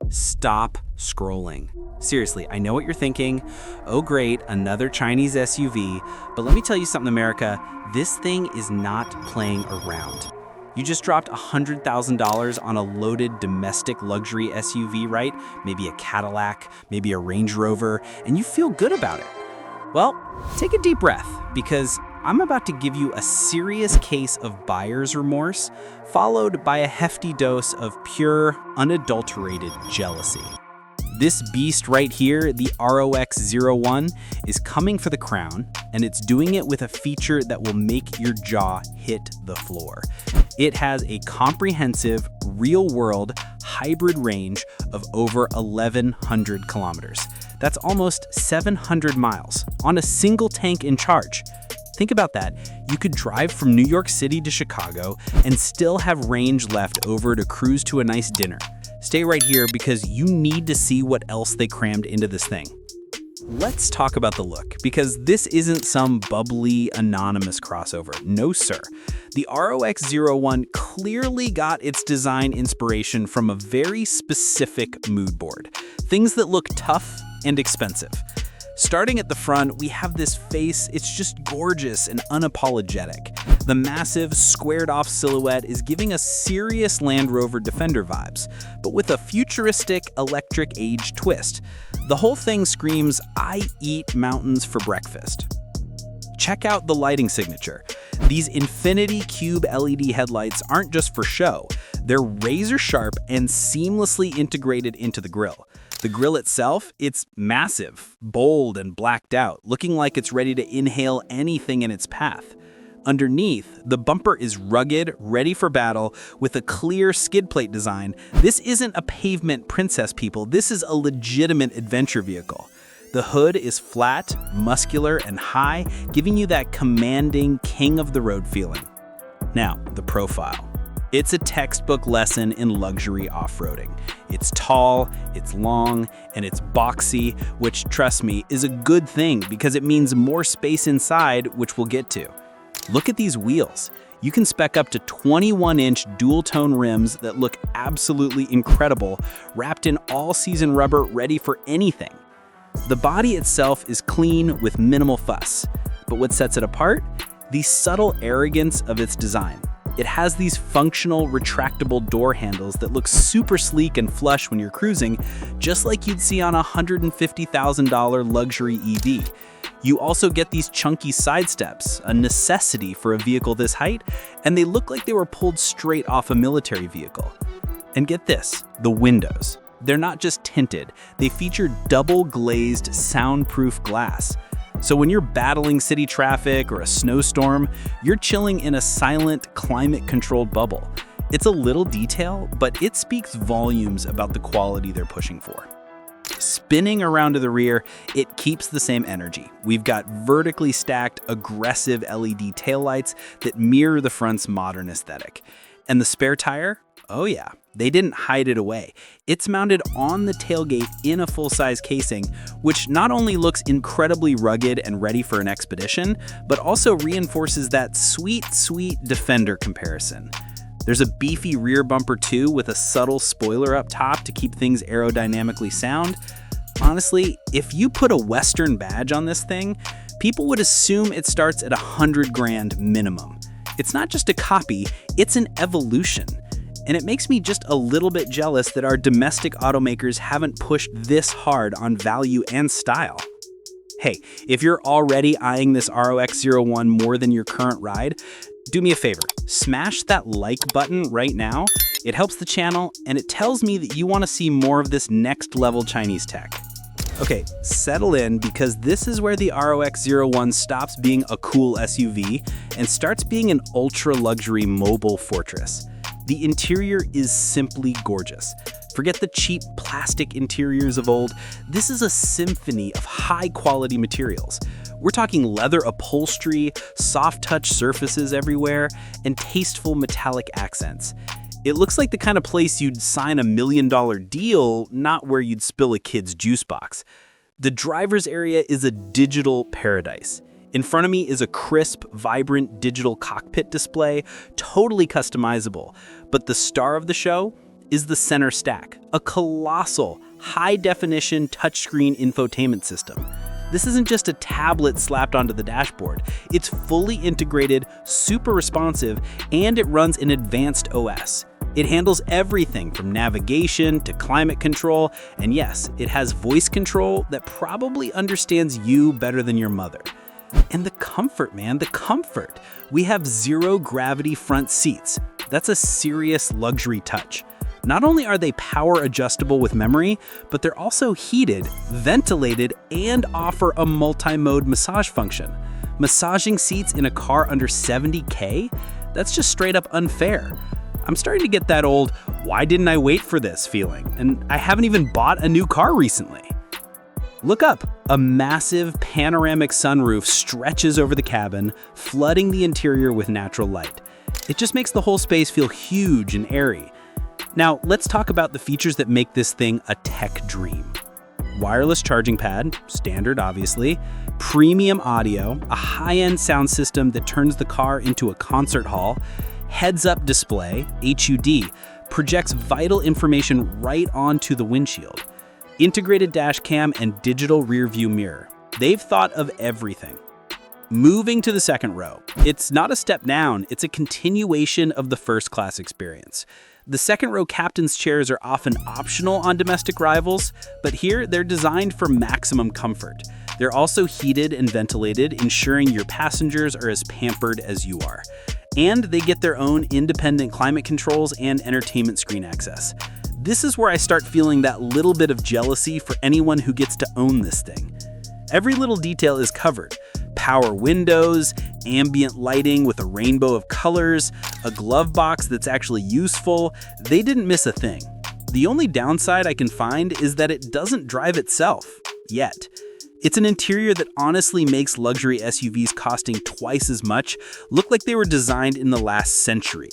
Stop scrolling. Seriously, I know what you're thinking. Oh great, another Chinese SUV. But let me tell you something, America. This thing is not playing around. You just dropped $100,000 on a loaded domestic luxury SUV, right? Maybe a Cadillac, maybe a Range Rover, and you feel good about it. Well, take a deep breath, because I'm about to give you a serious case of buyer's remorse, followed by a hefty dose of pure, unadulterated jealousy. This beast right here, the ROX-01, is coming for the crown, and it's doing it with a feature that will make your jaw hit the floor. It has a comprehensive, real-world, hybrid range of over 1,100 kilometers. That's almost 700 miles on a single tank in charge. Think about that. You could drive from New York City to Chicago and still have range left over to cruise to a nice dinner. Stay right here because you need to see what else they crammed into this thing. Let's talk about the look, because this isn't some bubbly, anonymous crossover. No, sir. The ROX-01 clearly got its design inspiration from a very specific mood board. Things that look tough and expensive. Starting at the front, we have this face. It's just gorgeous and unapologetic. The massive, squared-off silhouette is giving us serious Land Rover Defender vibes, but with a futuristic electric age twist. The whole thing screams, "I eat mountains for breakfast." Check out the lighting signature. These infinity cube LED headlights aren't just for show. They're razor sharp and seamlessly integrated into the grille. The grille itself, it's massive, bold, and blacked out, looking like it's ready to inhale anything in its path. Underneath, the bumper is rugged, ready for battle, with a clear skid plate design. This isn't a pavement princess, people. This is a legitimate adventure vehicle. The hood is flat, muscular, and high, giving you that commanding king-of-the-road feeling. Now, the profile. It's a textbook lesson in luxury off-roading. It's tall, it's long, and it's boxy, which, trust me, is a good thing because it means more space inside, which we'll get to. Look at these wheels. You can spec up to 21-inch dual-tone rims that look absolutely incredible, wrapped in all-season rubber ready for anything. The body itself is clean with minimal fuss, but what sets it apart? The subtle arrogance of its design. It has these functional, retractable door handles that look super sleek and flush when you're cruising, just like you'd see on a $150,000 luxury EV. You also get these chunky side steps, a necessity for a vehicle this height, and they look like they were pulled straight off a military vehicle. And get this, the windows. They're not just tinted, they feature double-glazed, soundproof glass. So when you're battling city traffic or a snowstorm, you're chilling in a silent, climate-controlled bubble. It's a little detail, but it speaks volumes about the quality they're pushing for. Spinning around to the rear, it keeps the same energy. We've got vertically stacked, aggressive LED taillights that mirror the front's modern aesthetic. And the spare tire? Oh yeah, they didn't hide it away. It's mounted on the tailgate in a full-size casing, which not only looks incredibly rugged and ready for an expedition, but also reinforces that sweet, sweet Defender comparison. There's a beefy rear bumper too, with a subtle spoiler up top to keep things aerodynamically sound. Honestly, if you put a Western badge on this thing, people would assume it starts at $100,000 minimum. It's not just a copy, it's an evolution. And it makes me just a little bit jealous that our domestic automakers haven't pushed this hard on value and style. Hey, if you're already eyeing this ROX-01 more than your current ride, do me a favor, smash that like button right now. It helps the channel, and it tells me that you want to see more of this next-level Chinese tech. Okay, settle in, because this is where the ROX-01 stops being a cool SUV and starts being an ultra-luxury mobile fortress. The interior is simply gorgeous. Forget the cheap plastic interiors of old. This is a symphony of high-quality materials. We're talking leather upholstery, soft-touch surfaces everywhere, and tasteful metallic accents. It looks like the kind of place you'd sign $1 million deal, not where you'd spill a kid's juice box. The driver's area is a digital paradise. In front of me is a crisp, vibrant digital cockpit display, totally customizable. But the star of the show? is the center stack, a colossal, high-definition touchscreen infotainment system. This isn't just a tablet slapped onto the dashboard. It's fully integrated, super responsive, and it runs an advanced OS. It handles everything from navigation to climate control, and yes, it has voice control that probably understands you better than your mother. And the comfort, man, the comfort. We have zero-gravity front seats. That's a serious luxury touch. Not only are they power adjustable with memory, but they're also heated, ventilated, and offer a multi-mode massage function. Massaging seats in a car under $70K? That's just straight up unfair. I'm starting to get that old, why didn't I wait for this feeling, and I haven't even bought a new car recently. Look up. A massive panoramic sunroof stretches over the cabin, flooding the interior with natural light. It just makes the whole space feel huge and airy. Now, let's talk about the features that make this thing a tech dream. Wireless charging pad, standard obviously, premium audio, a high-end sound system that turns the car into a concert hall, heads-up display, HUD, projects vital information right onto the windshield, integrated dash cam and digital rear view mirror. They've thought of everything. Moving to the second row, it's not a step down, it's a continuation of the first class experience. The second row captain's chairs are often optional on domestic rivals, but here they're designed for maximum comfort. They're also heated and ventilated, ensuring your passengers are as pampered as you are. And they get their own independent climate controls and entertainment screen access. This is where I start feeling that little bit of jealousy for anyone who gets to own this thing. Every little detail is covered. Power windows, ambient lighting with a rainbow of colors, a glove box that's actually useful. They didn't miss a thing. The only downside I can find is that it doesn't drive itself, yet. It's an interior that honestly makes luxury SUVs costing twice as much look like they were designed in the last century.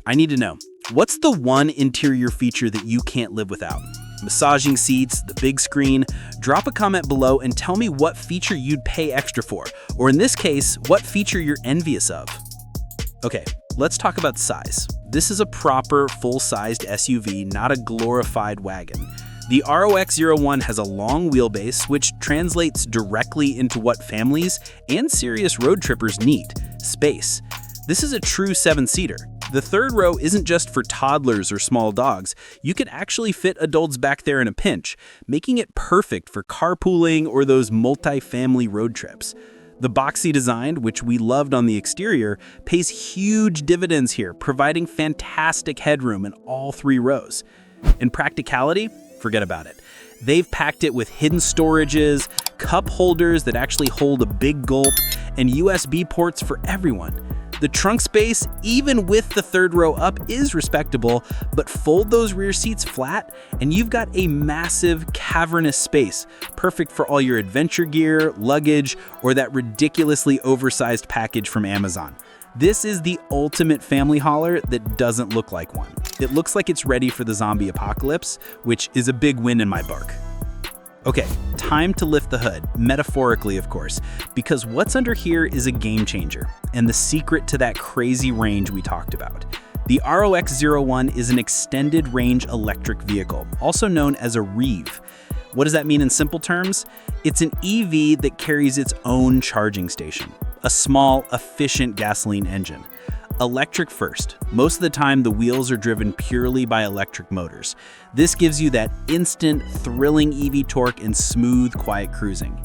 I need to know, what's the one interior feature that you can't live without? Massaging seats, the big screen? Drop a comment below and tell me what feature you'd pay extra for, or in this case, what feature you're envious of. Okay, let's talk about size. This is a proper, full-sized SUV, not a glorified wagon. The ROX 01 has a long wheelbase, which translates directly into what families and serious road trippers need: space. This is a true 7-seater. The third row isn't just for toddlers or small dogs. You could actually fit adults back there in a pinch, making it perfect for carpooling or those multi-family road trips. The boxy design, which we loved on the exterior, pays huge dividends here, providing fantastic headroom in all 3 rows. In practicality, forget about it. They've packed it with hidden storages, cup holders that actually hold a big gulp, and USB ports for everyone. The trunk space, even with the third row up, is respectable, but fold those rear seats flat and you've got a massive cavernous space, perfect for all your adventure gear, luggage, or that ridiculously oversized package from Amazon. This is the ultimate family hauler that doesn't look like one. It looks like it's ready for the zombie apocalypse, which is a big win in my book. Okay, time to lift the hood, metaphorically of course, because what's under here is a game changer, and the secret to that crazy range we talked about. The ROX 01 is an extended range electric vehicle, also known as a REEV. What does that mean in simple terms? It's an EV that carries its own charging station, a small, efficient gasoline engine. Electric first. Most of the time, the wheels are driven purely by electric motors. This gives you that instant, thrilling EV torque and smooth, quiet cruising.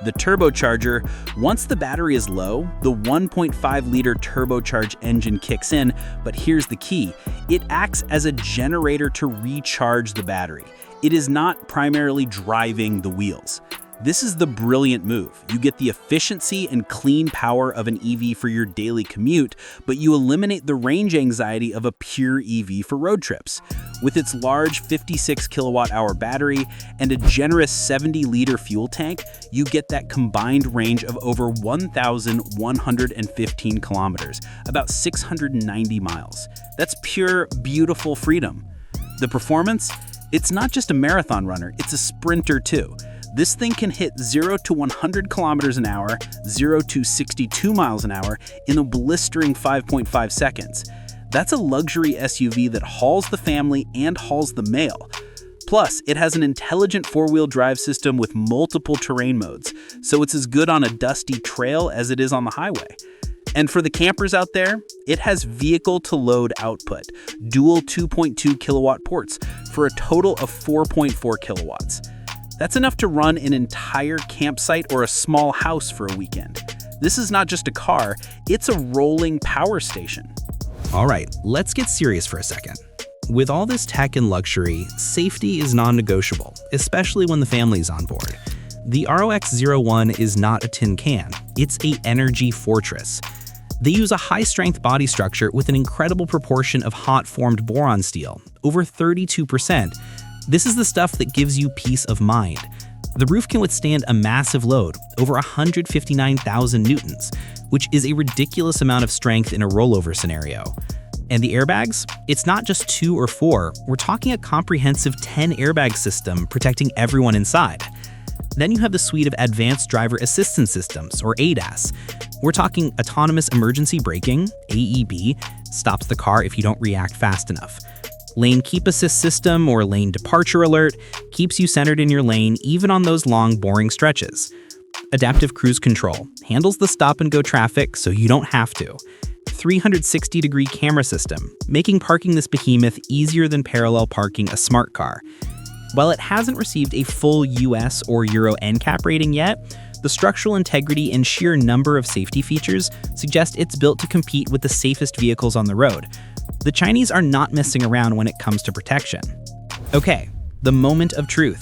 The turbocharger, once the battery is low, the 1.5-liter turbocharged engine kicks in, but here's the key. It acts as a generator to recharge the battery. It is not primarily driving the wheels. This is the brilliant move. You get the efficiency and clean power of an EV for your daily commute, but you eliminate the range anxiety of a pure EV for road trips. With its large 56 kilowatt-hour battery and a generous 70-liter fuel tank, you get that combined range of over 1,115 kilometers, about 690 miles. That's pure, beautiful freedom. The performance? It's not just a marathon runner, it's a sprinter too. This thing can hit 0 to 100 kilometers an hour, 0 to 62 miles an hour in a blistering 5.5 seconds. That's a luxury SUV that hauls the family and hauls the mail. Plus, it has an intelligent four-wheel drive system with multiple terrain modes, so it's as good on a dusty trail as it is on the highway. And for the campers out there, it has vehicle-to-load output, dual 2.2 kilowatt ports for a total of 4.4 kilowatts. That's enough to run an entire campsite or a small house for a weekend. This is not just a car, it's a rolling power station. All right, let's get serious for a second. With all this tech and luxury, safety is non-negotiable, especially when the family's on board. The ROX 01 is not a tin can, it's an energy fortress. They use a high-strength body structure with an incredible proportion of hot-formed boron steel, over 32%. This is the stuff that gives you peace of mind. The roof can withstand a massive load, over 159,000 newtons, which is a ridiculous amount of strength in a rollover scenario. And the airbags? It's not just 2 or 4, we're talking a comprehensive 10 airbag system protecting everyone inside. Then you have the suite of Advanced Driver Assistance Systems, or ADAS. We're talking autonomous emergency braking, AEB, stops the car if you don't react fast enough. Lane Keep Assist System, or Lane Departure Alert, keeps you centered in your lane even on those long, boring stretches. Adaptive Cruise Control handles the stop-and-go traffic so you don't have to. 360-degree camera system, making parking this behemoth easier than parallel parking a smart car. While it hasn't received a full US or Euro NCAP rating yet, the structural integrity and sheer number of safety features suggest it's built to compete with the safest vehicles on the road. The Chinese are not messing around when it comes to protection. Okay, the moment of truth.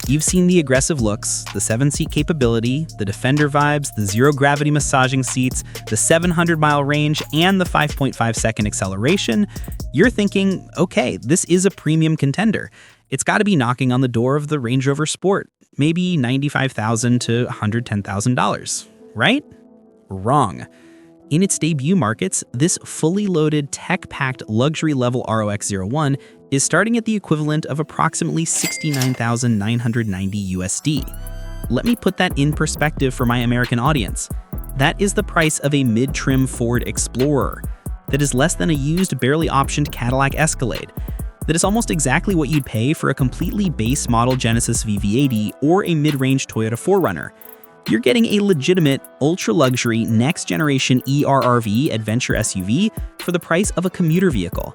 You've seen the aggressive looks, the 7-seat capability, the Defender vibes, the zero-gravity massaging seats, the 700-mile range, and the 5.5-second acceleration. You're thinking, okay, this is a premium contender. It's got to be knocking on the door of the Range Rover Sport, maybe $95,000 to $110,000, right? Wrong. In its debut markets, this fully loaded, tech-packed luxury-level ROX 01 is starting at the equivalent of approximately $69,990 USD. Let me put that in perspective for my American audience. That is the price of a mid-trim Ford Explorer. That is less than a used, barely optioned Cadillac Escalade. That is almost exactly what you'd pay for a completely base model Genesis VV80 or a mid-range Toyota 4Runner. You're getting a legitimate, ultra-luxury, next-generation ERRV adventure SUV for the price of a commuter vehicle.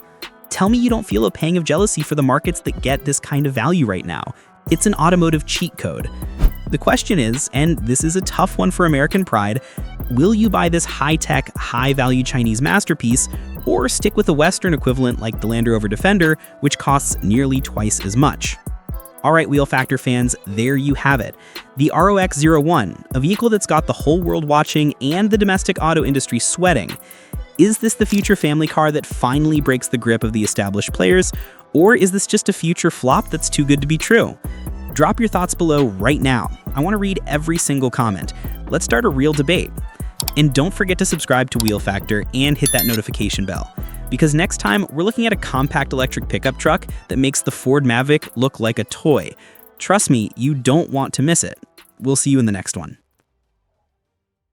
Tell me you don't feel a pang of jealousy for the markets that get this kind of value right now. It's an automotive cheat code. The question is, and this is a tough one for American pride, will you buy this high-tech, high-value Chinese masterpiece, or stick with a Western equivalent like the Land Rover Defender, which costs nearly twice as much? All right, Wheel Factor fans, there you have it. The ROX 01, a vehicle that's got the whole world watching and the domestic auto industry sweating. Is this the future family car that finally breaks the grip of the established players, or is this just a future flop that's too good to be true? Drop your thoughts below right now. I want to read every single comment. Let's start a real debate. And don't forget to subscribe to Wheel Factor and hit that notification bell, because next time we're looking at a compact electric pickup truck that makes the Ford Mavic look like a toy. Trust me, you don't want to miss it. We'll see you in the next one.